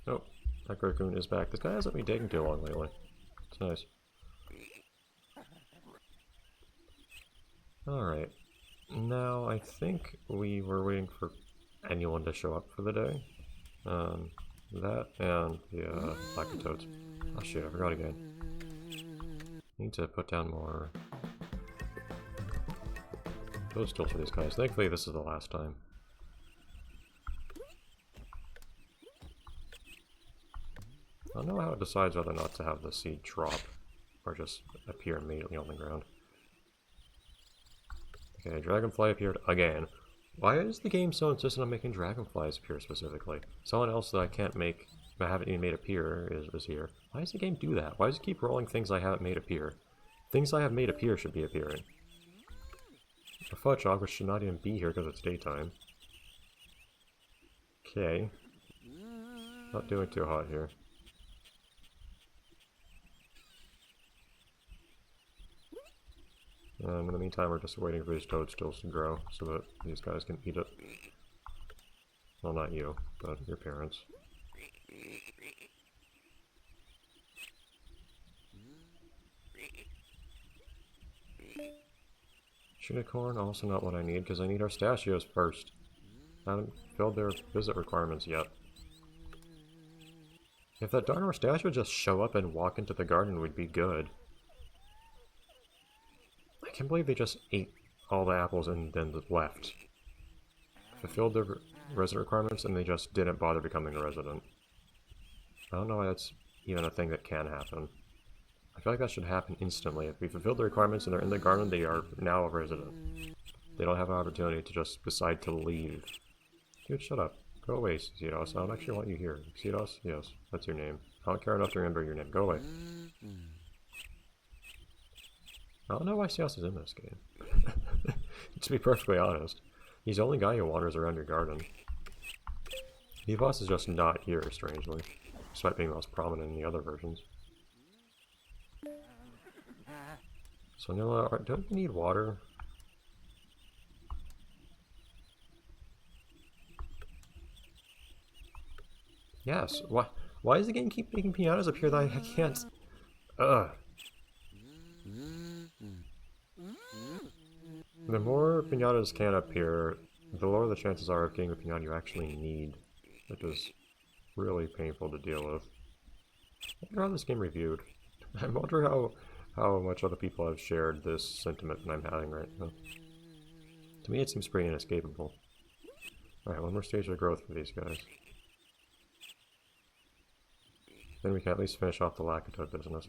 Oh, that raccoon is back. This guy hasn't been taking too long lately. It's nice. Alright. Now, I think we were waiting for anyone to show up for the day. That and the Black Toads. Oh shit, I forgot again. Need to put down more toadstools for these guys. Thankfully, this is the last time. I don't know how it decides whether or not to have the seed drop or just appear immediately on the ground. Okay, dragonfly appeared again. Why is the game so insistent on making dragonflies appear specifically? Someone else that I can't make, I haven't even made appear is here. Why does the game do that? Why does it keep rolling things I haven't made appear? Things I have made appear should be appearing. A fudge hog, which should not even be here because it's daytime. Okay. Not doing too hot here. And in the meantime, we're just waiting for these toadstools to grow so that these guys can eat it. Well, not you, but your parents. Unicorn, also not what I need, because I need our stachios first. I haven't filled their visit requirements yet. If that darn Orstachio would just show up and walk into the garden, we'd be good. I can't believe they just ate all the apples and then left. Fulfilled their resident requirements and they just didn't bother becoming a resident. I don't know why that's even a thing that can happen. I feel like that should happen instantly. If we fulfilled the requirements and they're in the garden, they are now a resident. They don't have an opportunity to just decide to leave. Dude, shut up. Go away, Xedos. I don't actually want you here. Xedos? Yes, that's your name. I don't care enough to remember your name. Go away. I don't know why Xedos is in this game. To be perfectly honest. He's the only guy who wanders around your garden. Vivas is just not here, strangely. Despite being the most prominent in the other versions. So Nilla, don't you need water? Yes. Why does the game keep making pianos appear that I can't? Ugh. The more pinatas can appear, the lower the chances are of getting the pinata you actually need, which is really painful to deal with. I wonder how this game reviewed. I wonder how much other people have shared this sentiment that I'm having right now. To me, it seems pretty inescapable. Alright, one more stage of growth for these guys. Then we can at least finish off the Lakatoad business.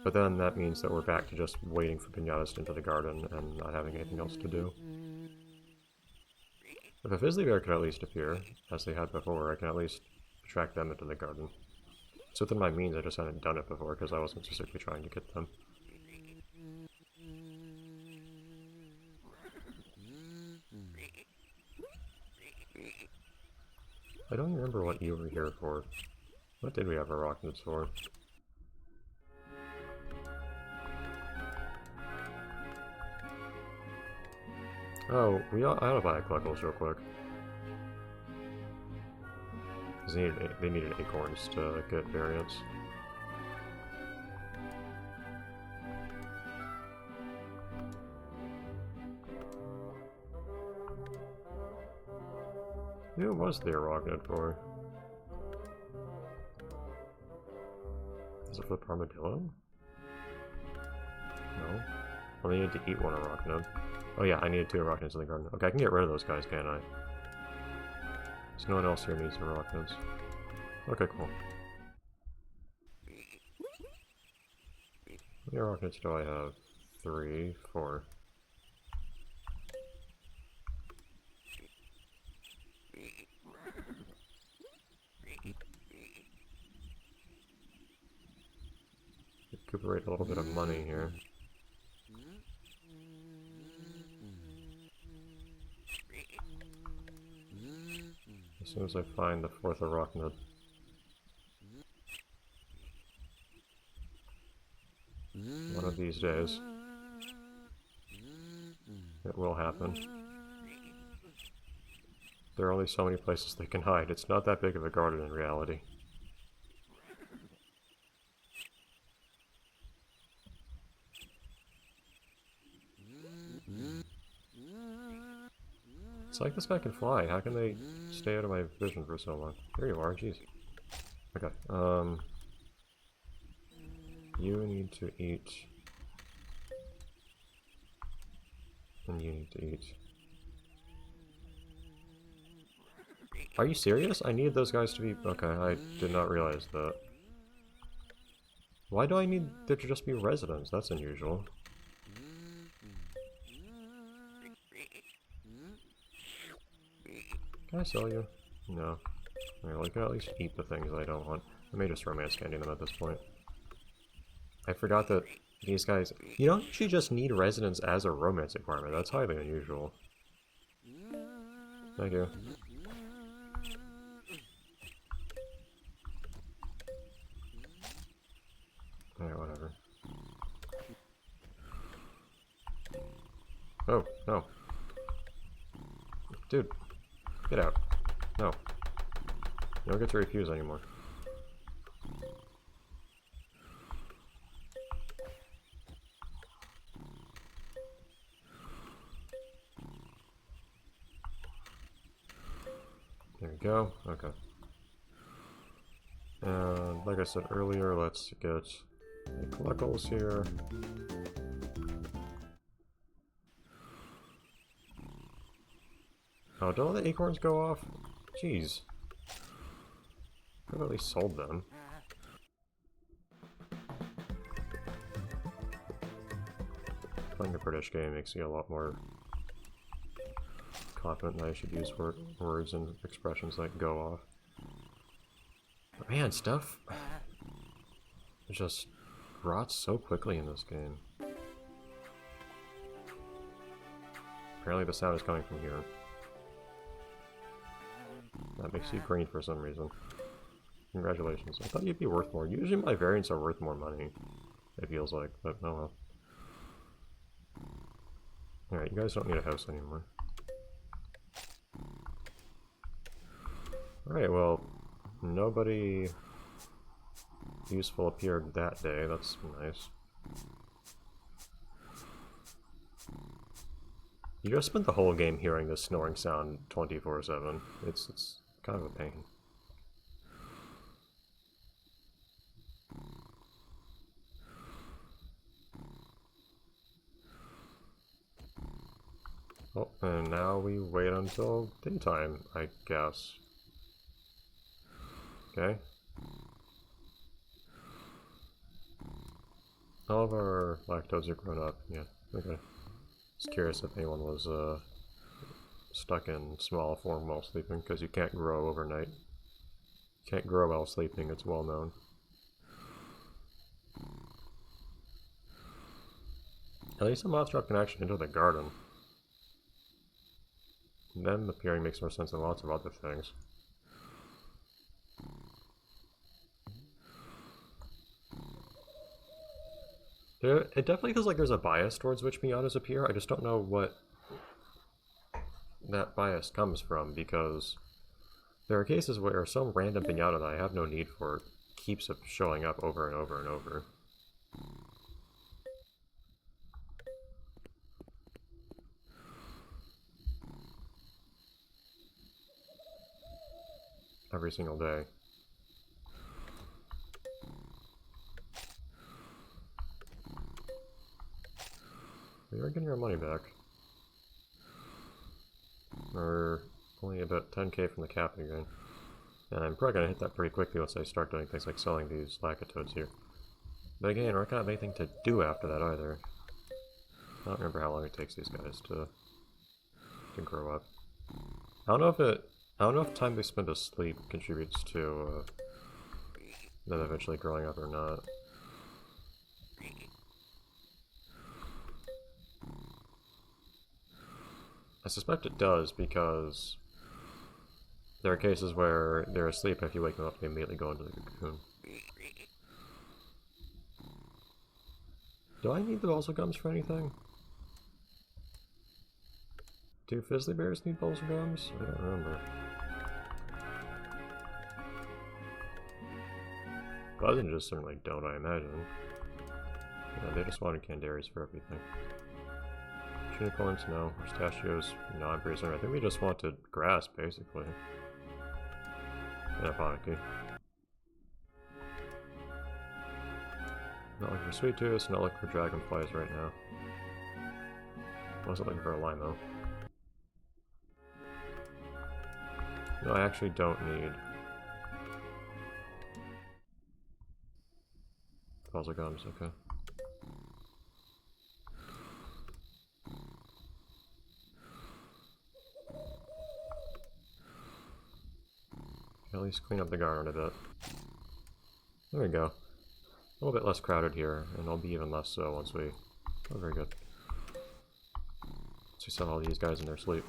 But then that means that we're back to just waiting for pinatas into the garden and not having anything else to do. If a Fizzly Bear could at least appear, as they had before, I can at least attract them into the garden. It's within my means, I just hadn't done it before because I wasn't specifically trying to get them. I don't remember what you were here for. What did we have our arachnids for? Oh, I ought to buy a Cluckles real quick. Because they needed acorns to get variants. Who was the arachnid for? Is it for the armadillo? No. Well, I needed to eat one arachnid. Oh yeah, I needed 2 arachnids in the garden. Okay, I can get rid of those guys, can't I? So no one else here needs arachnids. Okay, cool. How many arachnids do I have? 3, 4. Recuperate a little bit of money here. As soon as I find the 4th arachnid. One of these days. It will happen. there are only so many places they can hide. It's not that big of a garden in reality. It's like this guy can fly. How can they stay out of my vision for so long? There you are, jeez. Okay, you need to eat. And you need to eat. Are you serious? I need those guys to be... Okay, I did not realize that. Why do I need there to just be residents? That's unusual. Can I sell you? No. Well, I can at least eat the things I don't want. I may just romance candy them at this point. I forgot that these guys... You don't actually just need residents as a romance requirement. That's highly unusual. Thank you. Alright, whatever. Oh, no. Dude, get out. No. You don't get to refuse anymore. There we go. Okay. And like I said earlier, let's get the collectibles here. Oh, don't all the acorns go off? Jeez. I've at least sold them. Playing a British game makes you a lot more confident that I should use words and expressions like go off. But man, stuff just rots so quickly in this game. Apparently the sound is coming from here. That makes you green for some reason. Congratulations. I thought you'd be worth more. Usually my variants are worth more money, it feels like, but oh well. Alright, you guys don't need a house anymore. Alright, well, nobody useful appeared that day. That's nice. You just spent the whole game hearing this snoring sound 24/7. It's kind of a pain. Oh, and now we wait until daytime, I guess. Okay. All of our lactodes are grown up, yeah, okay. Just curious if anyone was stuck in small form while sleeping, because you can't grow overnight. You can't grow while sleeping, it's well known. At least the moths drop connection into the garden. And then the peering makes more sense than lots of other things. It definitely feels like there's a bias towards which Miatas appear. I just don't know what that bias comes from, because there are cases where some random Piñata that I have no need for keeps showing up over and over and over. Every single day. You're getting your money back. We're only about 10k from the cap again. And I'm probably going to hit that pretty quickly once I start doing things like selling these lacatodes here. But again, we're not going to have anything to do after that either. I don't remember how long it takes these guys to grow up. I don't know if time they spend asleep contributes to them eventually growing up or not. I suspect it does, because there are cases where they're asleep, and if you wake them up, they immediately go into the cocoon. Do I need the balsa gums for anything? Do Fizzly Bears need balls or gums? I don't remember. Buzzingers certainly don't, I imagine. Yeah, they just wanted Candaries for everything. Unicorns, no. Pistachios, no, I'm pretty certain. I think we just wanted grass, basically. And a Ponicky. Not looking for Sweet Tooths, not looking for Dragonflies right now. Wasn't looking for a Limo. No, I actually don't need balls of gums, okay. At least clean up the garden a bit. There we go. A little bit less crowded here, and it'll be even less so once we... Oh, very good. Once we set all these guys in their sleep.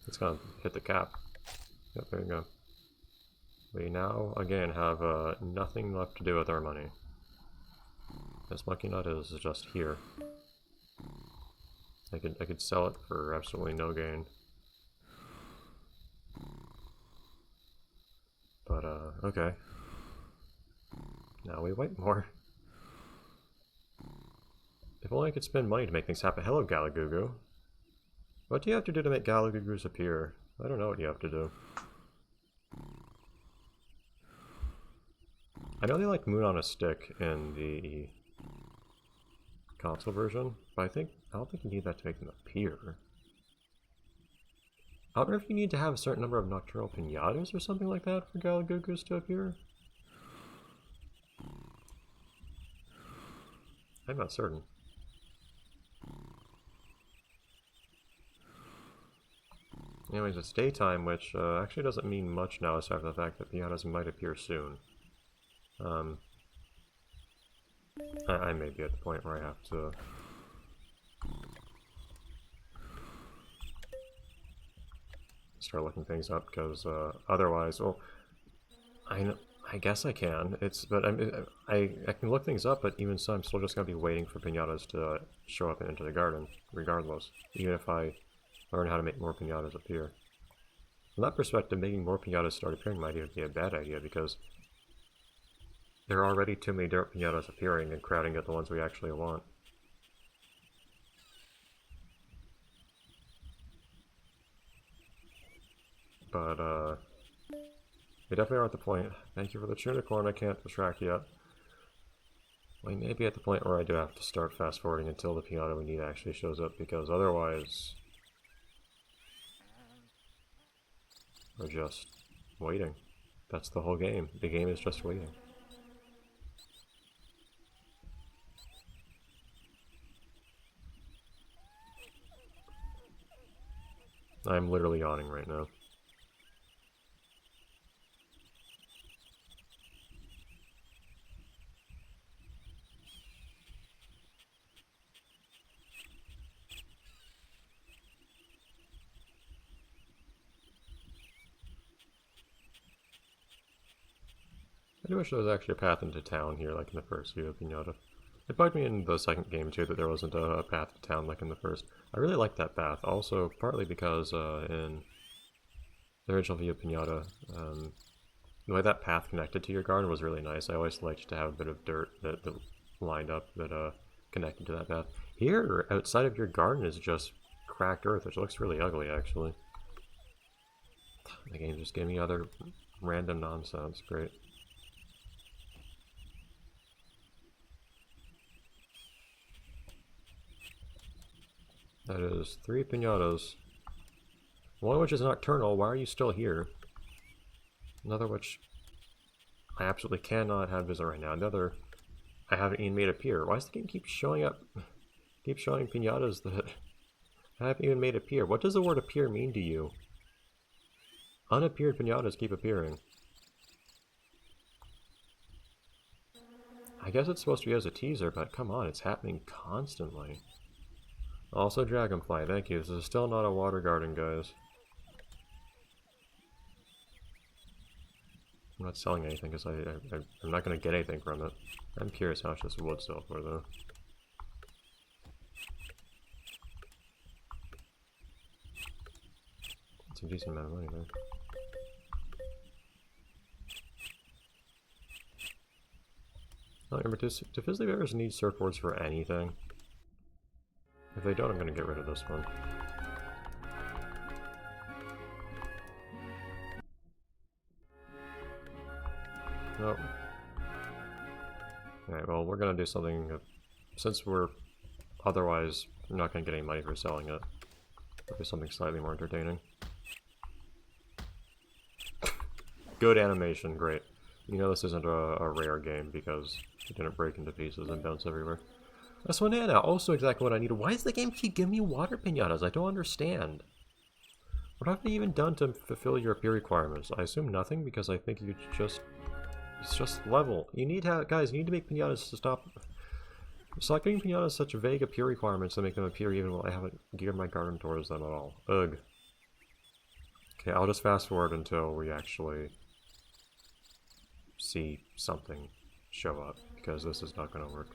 It's gonna hit the cap. Yep, there you go. We now, again, have nothing left to do with our money. This Monkey Nut is just here. I could sell it for absolutely no gain. But, okay. Now we wait more. If only I could spend money to make things happen. Hello, Galagugu. What do you have to do to make Galagugus appear? I don't know what you have to do. I know they like Moon on a Stick in the console version, but I don't think you need that to make them appear. I wonder if you need to have a certain number of Nocturnal Piñatas or something like that for Galagugus to appear? I'm not certain. Anyways, it's daytime, which actually doesn't mean much now aside from the fact that Piñatas might appear soon. I may be at the point where I have to... start looking things up, because otherwise, well, I guess I can. But I can look things up, but even so, I'm still just gonna be waiting for piñatas to show up and enter the garden, regardless. Even if I learn how to make more piñatas appear. From that perspective, making more piñatas start appearing might even be a bad idea, because there are already too many dirt piñatas appearing and crowding at the ones we actually want. But, we definitely are at the point. Thank you for the unicorn, I can't distract yet. We may be at the point where I do have to start fast forwarding until the piñata we need actually shows up, because otherwise we're just waiting. That's the whole game. The game is just waiting. I'm literally yawning right now. I do wish there was actually a path into town here, like in the first Viva Piñata. It bugged me in the second game too that there wasn't a path to town like in the first. I really liked that path, also partly because in the original Viva Piñata, the way that path connected to your garden was really nice. I always liked to have a bit of dirt that lined up that connected to that path. Here, outside of your garden is just cracked earth, which looks really ugly actually. The game just gave me other random nonsense, great. That is 3 piñatas. One of which is nocturnal. Why are you still here? Another which I absolutely cannot have visit right now. Another I haven't even made appear. Why does the game keep showing up? Keep showing piñatas that I haven't even made appear. What does the word appear mean to you? Unappeared piñatas keep appearing. I guess it's supposed to be as a teaser, but come on, it's happening constantly. Also Dragonfly, thank you. This is still not a water garden, guys. I'm not selling anything because I'm not going to get anything from it. I'm curious how much this would sell for, though. a decent amount of money there. Oh, remember, do Fizzly Bears need surfboards for anything? If they don't, I'm going to get rid of this one. Nope. Alright, well, we're going to do something, since we're otherwise not going to get any money for selling it. It'll be something slightly more entertaining. Good animation, great. You know this isn't a rare game because it didn't break into pieces and bounce everywhere. That's banana, also exactly what I needed. Why does the game keep giving me water pinatas? I don't understand. What have they even done to fulfill your appeal requirements? I assume nothing because I think you just... It's just level. You need to, guys, you need to make pinatas to stop... Stop giving pinatas such vague appeal requirements to make them appear even while I haven't geared my garden towards them at all. Ugh. Okay, I'll just fast forward until we actually see something show up, because this is not going to work.